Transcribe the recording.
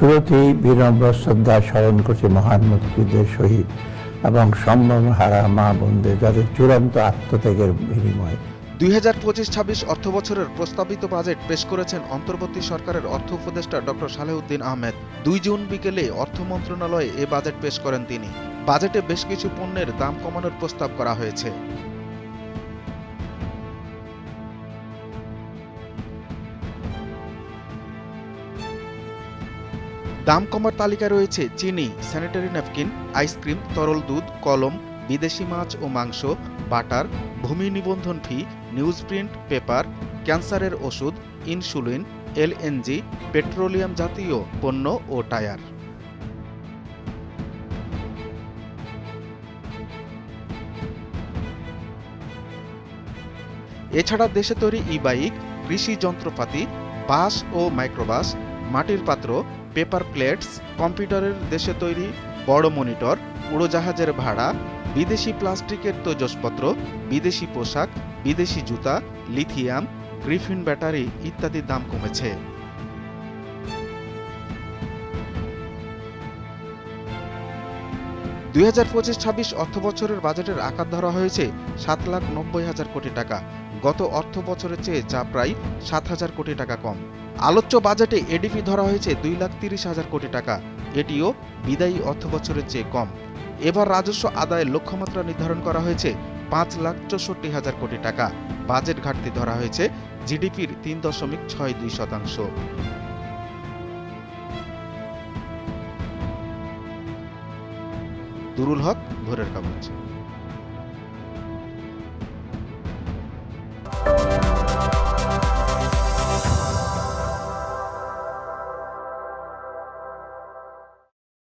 শুরুতেই বিনম্র শ্রদ্ধা স্মরণ করছি মহান মুক্তিযুদ্ধের শহীদ এবং সম্মানহারা মা বোনদের যাদের চূড়ান্ত আত্মত্যাগের বিনিময়ে 2025-26 অর্থবছরের প্রস্তাবিত বাজেট পেশ করেছেন অন্তর্বর্তী সরকারের অর্থ উপদেষ্টা ডক্টর সালেহউদ্দিন আহমেদ। 2 জুন বিকেলে অর্থ মন্ত্রণালয়ে এ বাজেট পেশ করেন তিনি। বাজেটে বেশ কিছু পণ্যের দাম কমানোর প্রস্তাব করা হয়েছে। দাম কমার তালিকায় রয়েছে চিনি, স্যানিটারি ন্যাপকিন, আইসক্রিম, তরল দুধ, কলম, বিদেশি মাছ ও মাংস, বাটার, ভূমি নিবন্ধন ফি, নিউজ প্রিন্ট, পেপার, ক্যান্সারের ওষুধ, ইনসুলিন, এলএনজি, পেট্রোলিয়াম জাতীয় পণ্য ও টায়ার। এছাড়া দেশে তৈরি ই-বাইক, কৃষি যন্ত্রপাতি, বাস ও মাইক্রোবাস, মাটির পাত্র, পেপার প্লেটস, কম্পিউটারের দেশে তৈরি বড় মনিটর, উড়োজাহাজের ভাড়া, বিদেশি প্লাস্টিকের তৈজসপত্র, বিদেশি পোশাক, বিদেশি জুতা, লিথিয়াম, গ্রিফিন ব্যাটারি ইত্যাদির দাম কমেছে। $2025-26 অর্থবছরের বাজেটের আকার ধরা হয়েছে 7,90,000 কোটি টাকা। গত অর্থ বছরের চেয়ে যা প্রায় 7,000 কোটি টাকা কম। আলোচ্য বাজেটে এডিপি ধরা হয়েছে 2,30,000 কোটি টাকা। এটিও বিদায়ী অর্থবছরের চেয়ে কম। এবার রাজস্ব আদায়ের লক্ষ্যমাত্রা নির্ধারণ করা হয়েছে 5,64,000 কোটি টাকা। বাজেট ঘাটতি ধরা হয়েছে জিডিপির 3.62%। দুরুল হক, ভোরের কাগজ।